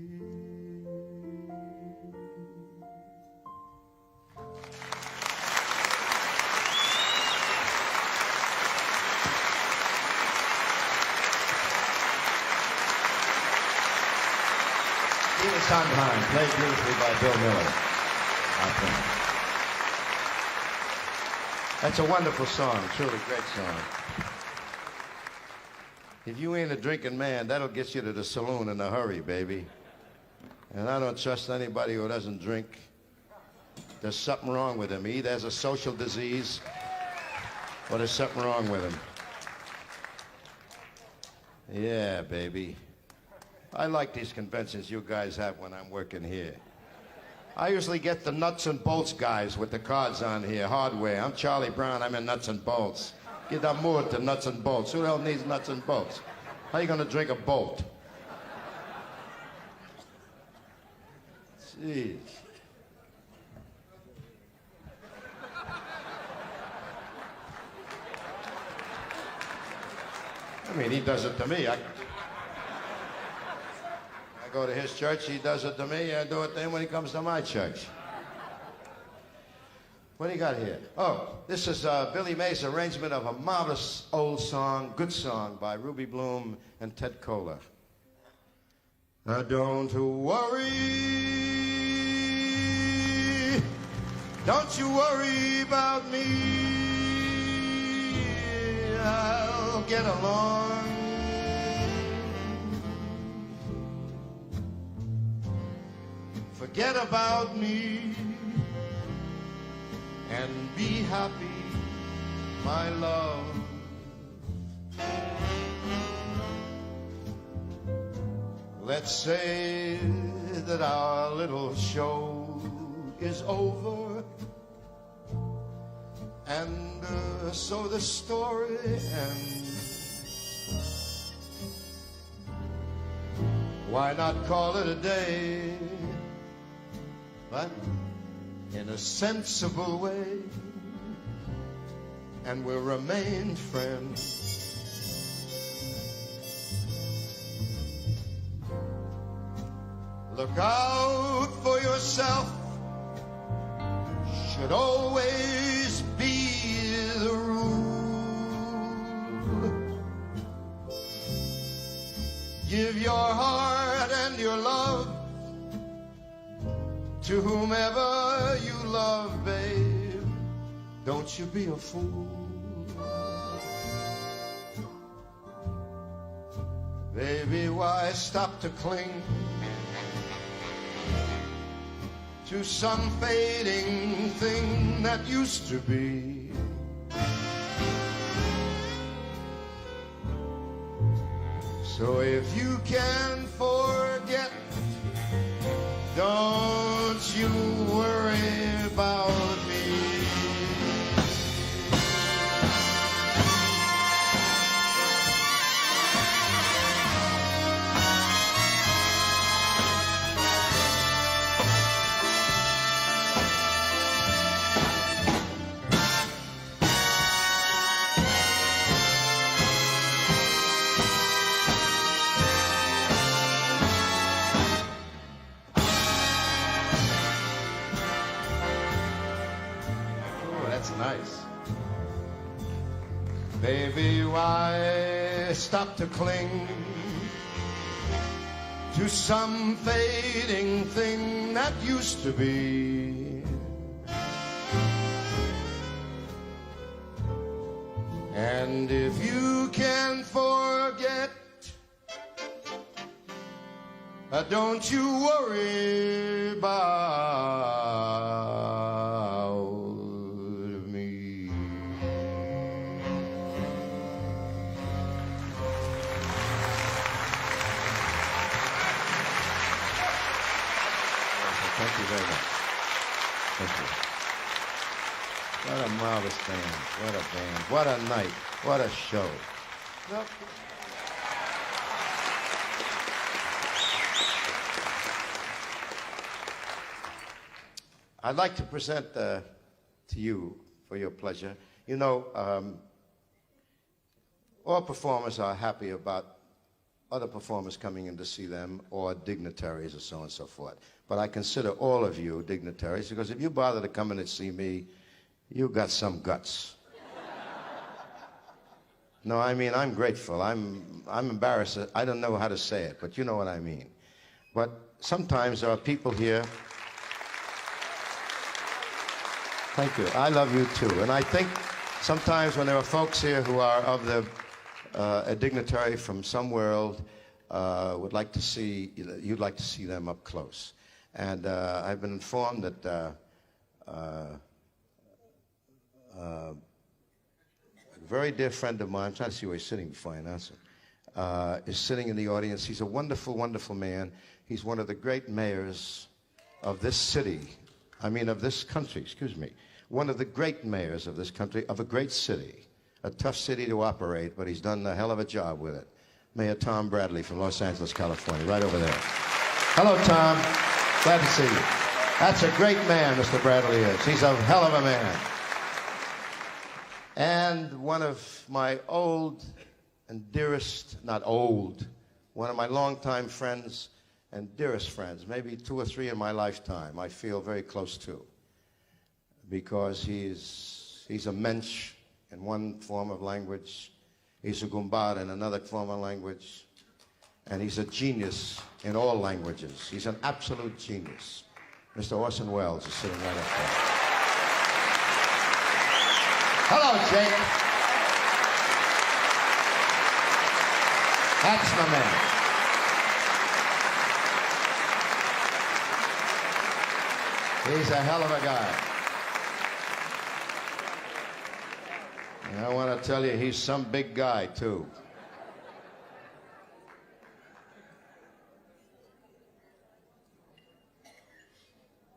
Stephen Sondheim, played beautifully by Bill Miller. I think. That's a wonderful song, truly great song. If you ain't a drinking man, that'll get you to the saloon in a hurry, baby. And I don't trust anybody who doesn't drink. There's something wrong with him. He either has a social disease or there's something wrong with him. Yeah, baby. I like these conventions you guys have when I'm working here. I usually get the nuts and bolts guys with the cards on here, hardware. I'm Charlie Brown, I'm in nuts and bolts. Get that mood to nuts and bolts. Who the hell needs nuts and bolts? How you gonna drink a bolt? Jeez. I mean, he does it to me. I go to his church, he does it to me, I do it to him when he comes to my church. What do you got here? Oh, this is Billy May's arrangement of a marvelous old song, good song, by Ruby Bloom and Ted Koehler. Don't worry, don't you worry about me, I'll get along. forget about me and be happy, my love. Let's say that our little show is over, and so the story ends. Why not call it a day, but in a sensible way, and we'll remain friends. Look out for yourself should always be the rule. Give your heart and your love to whomever you love, babe. Don't you be a fool. Baby, why stop to cling to some fading thing that used to be? So if you can forget, don't you worry about me. Nice. Baby, why stop to cling to some fading thing that used to be? And if you can forget, don't you worry about Thank you very much. Thank you. What a marvelous band. What a band. What a night. What a show. Well, I'd like to present to you, for your pleasure, you know, all performers are happy about other performers coming in to see them, or dignitaries, or so on and so forth. But I consider all of you dignitaries, because if you bother to come in and see me, you got some guts. No, I mean, I'm grateful. I'm embarrassed. I don't know how to say it, but you know what I mean. But sometimes there are people here. Thank you. I love you too. And I think sometimes when there are folks here who are of the a dignitary from some world, would like to see, you'd like to see them up close. And I've been informed that a very dear friend of mine, I'm trying to see where he's sitting before I announce it, is sitting in the audience. He's a wonderful, wonderful man. He's one of the great mayors of this city, I mean of this country, excuse me. One of the great mayors of this country, of a great city. A tough city to operate, but he's done a hell of a job with it. Mayor Tom Bradley from Los Angeles, California, right over there. Hello, Tom. Glad to see you. That's a great man, Mr. Bradley is. He's a hell of a man. And one of my old and dearest, not old, one of my longtime friends and dearest friends, maybe 2 or 3 in my lifetime, I feel very close to, because he's a mensch in one form of language, he's a gumbar in another form of language, and he's a genius in all languages. He's an absolute genius. Mr. Orson Welles is sitting right up there. Hello, Jake. That's my man. He's a hell of a guy. And I want to tell you, he's some big guy, too.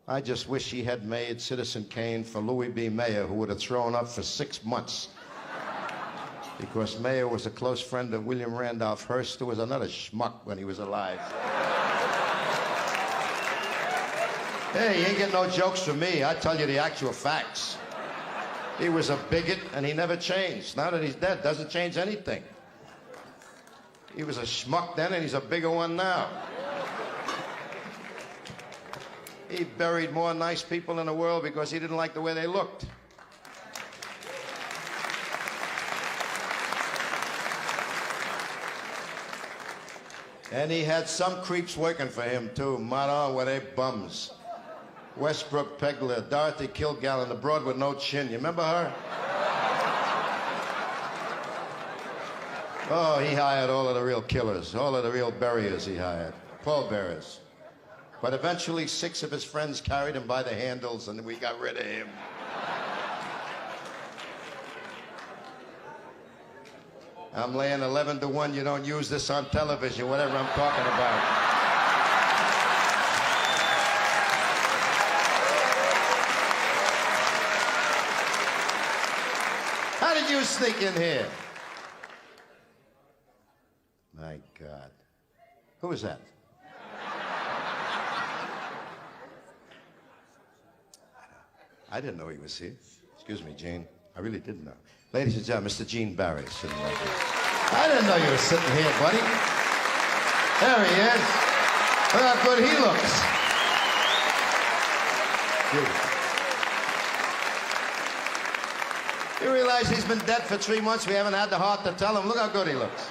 I just wish he had made Citizen Kane for Louis B. Mayer, who would have thrown up for 6 months. Because Mayer was a close friend of William Randolph Hearst, who was another schmuck when he was alive. Hey, you ain't getting no jokes from me. I tell you the actual facts. He was a bigot, and he never changed. Now that he's dead, doesn't change anything. He was a schmuck then, and he's a bigger one now. He buried more nice people in the world because he didn't like the way they looked. And he had some creeps working for him, too. Madon, were they bums. Westbrook Pegler, Dorothy Kilgallen, the broad with no chin. You remember her? Oh, he hired all of the real killers, all of the real buriers he hired. Pallbearers. But eventually 6 of his friends carried him by the handles and we got rid of him. I'm laying 11 to 1. You don't use this on television, whatever I'm talking about. How did you sneak in here? My God. Who was that? I didn't know he was here. Excuse me, Gene. I really didn't know. Ladies and gentlemen, Mr. Gene Barry. I didn't know you were sitting here, buddy. There he is. Look how good he looks. You realize he's been dead for 3 months? We haven't had the heart to tell him. Look how good he looks.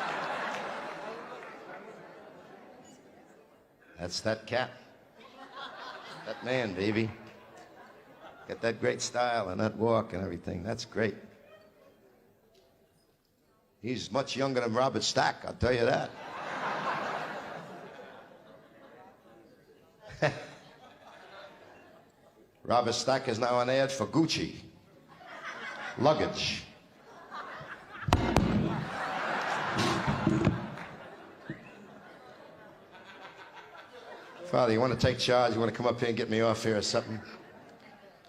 That's that cat. That man, baby. Got that great style and that walk and everything. That's great. He's much younger than Robert Stack, I'll tell you that. Robert Stack is now an ad for Gucci. Luggage. Father, you want to take charge? You want to come up here and get me off here or something?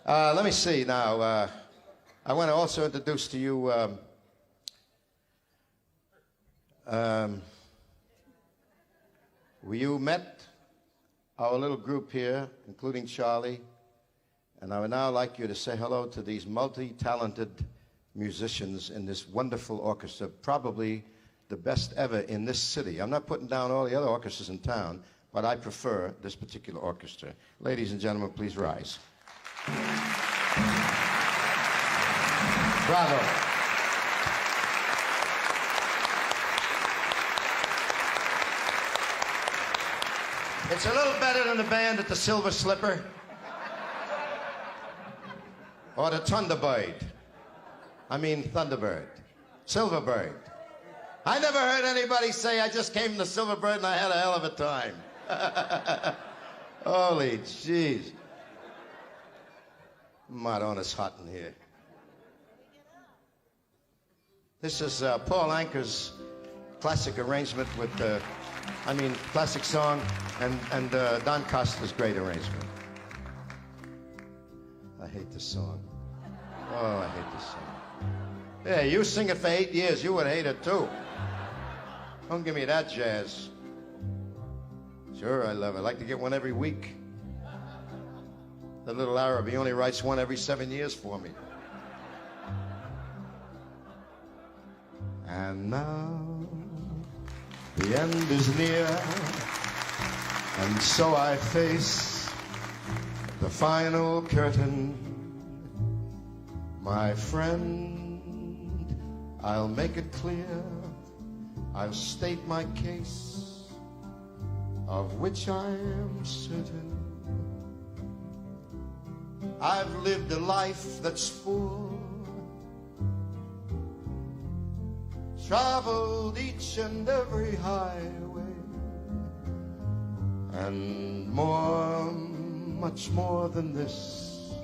Let me see now. I want to also introduce to you you met our little group here, including Charlie, and I would now like you to say hello to these multi-talented musicians in this wonderful orchestra, probably the best ever in this city. I'm not putting down all the other orchestras in town, but I prefer this particular orchestra. Ladies and gentlemen, please rise. Bravo. It's a little better than the band at the Silver Slipper or the Thunderbird. I mean Thunderbird. Silverbird. I never heard anybody say I just came from the Silverbird and I had a hell of a time. Holy jeez. Madonna's hot in here. This is Paul Anka's classic arrangement with, classic song, and Don Costa's great arrangement. I hate this song. Oh, I hate this song. Yeah, you sing it for 8 years, you would hate it too. Don't give me that jazz. Sure, I love it. I like to get one every week. The little Arab, he only writes one every 7 years for me. And now the end is near, and so I face the final curtain. My friend, I'll make it clear, I'll state my case, of which I am certain. I've lived a life that's full, traveled each and every highway, and more much more than this.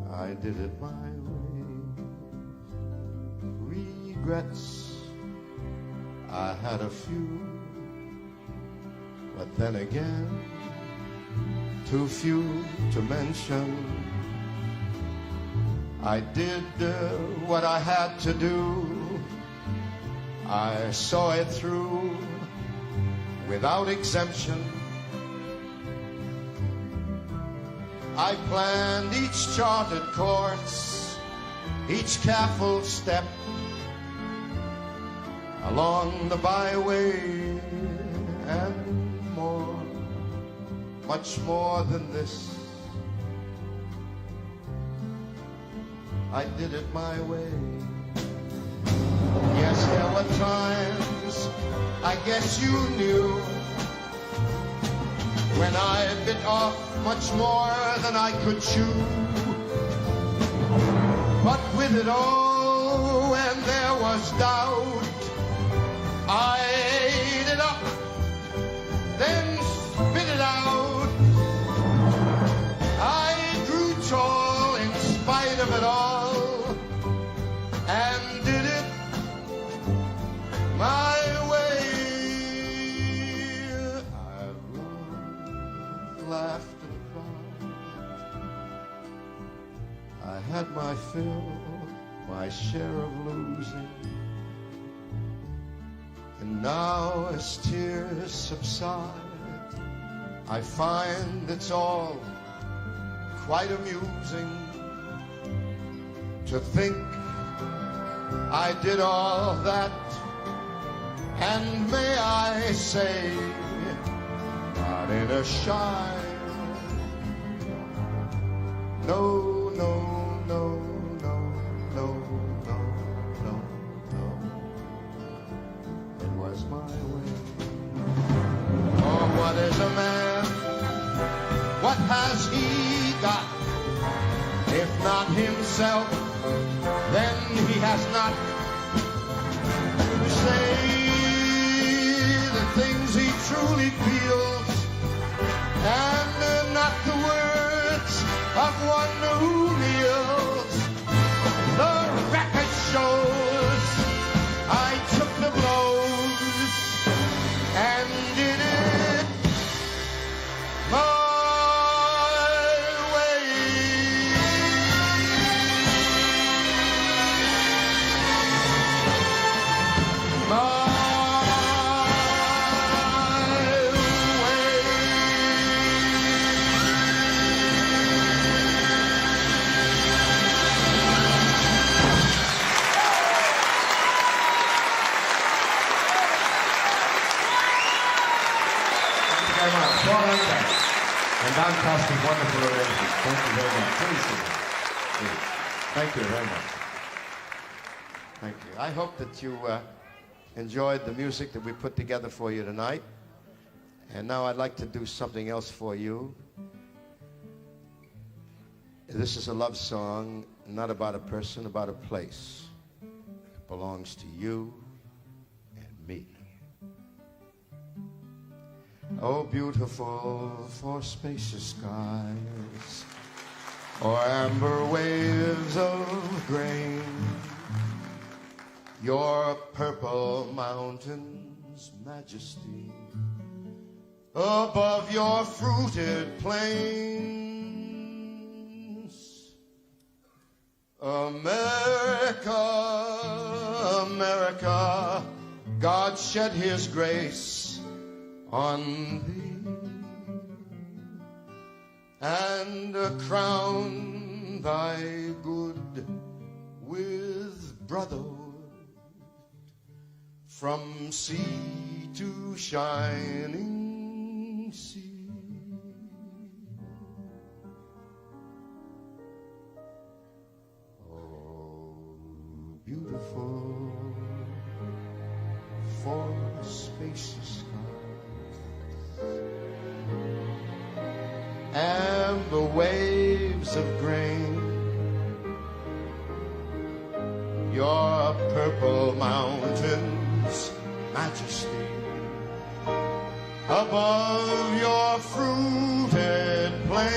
I did it my way. Regrets, I had a few, but then again, too few to mention. I did what I had to do. I saw it through without exemption. I planned each charted course, each careful step along the byway, and more, much more than this. I did it my way. Yes, there were times, I guess you knew, when I bit off much more than I could chew. But with it all, when there was doubt, I ate it up, then spit it out. I grew tall in spite of it all, and did it my way. I've laughed and cried. I had my fill, my share of losing. And now as tears subside, I find it's all quite amusing to think I did all that. And may I say, not in a shy, no, no, no, no, no, no, no, no. It was my way. Oh, what is a man? What has he got? If not himself, then he has not to say the things he truly feels, and not the words of one who kneels. The record shows I took the blows and did it my way. And Don Costa's wonderful arrangement. Thank you very much. Please sit down. Please. Thank you very much. Thank you. I hope that you enjoyed the music that we put together for you tonight. And now I'd like to do something else for you. This is a love song, not about a person, about a place. It belongs to you and me. Oh, beautiful for spacious skies, or amber waves of grain, your purple mountains' majesty above your fruited plains. America, America, God shed his grace on thee, and crown thy good with brotherhood from sea to shining sea. Oh, beautiful for spacious and the waves of grain, your purple mountains' majesty above your the fruited plains.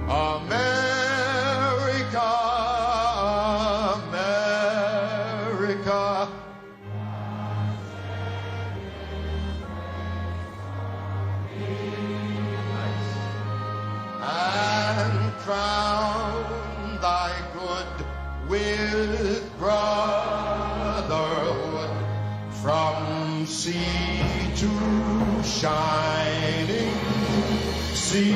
America, America. And crown thy good with brotherhood from sea to shining sea.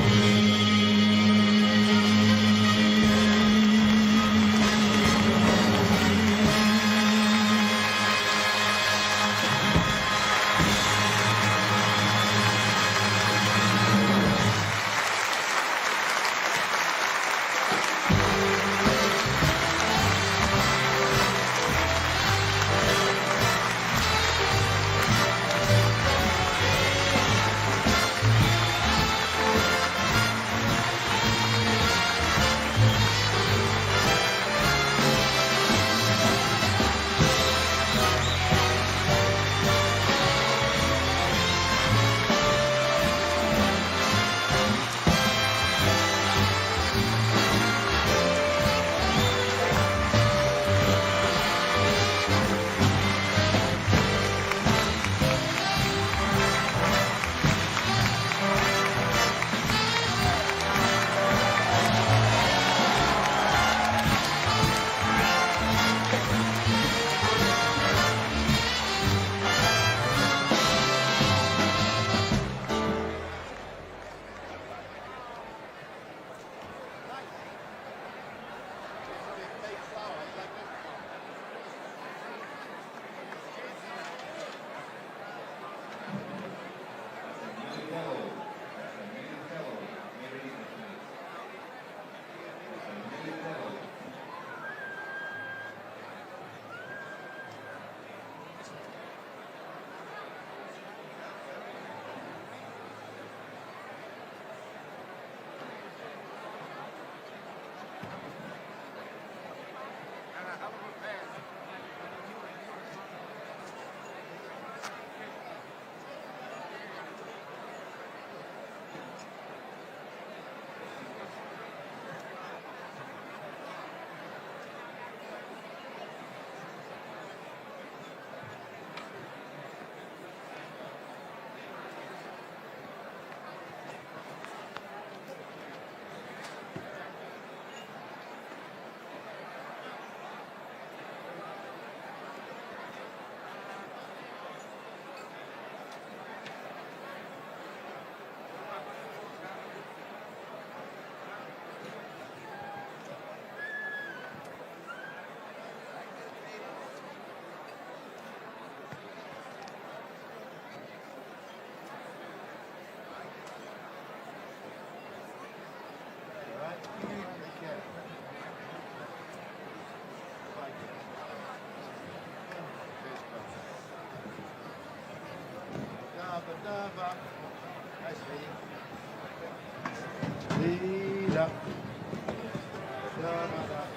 Nice,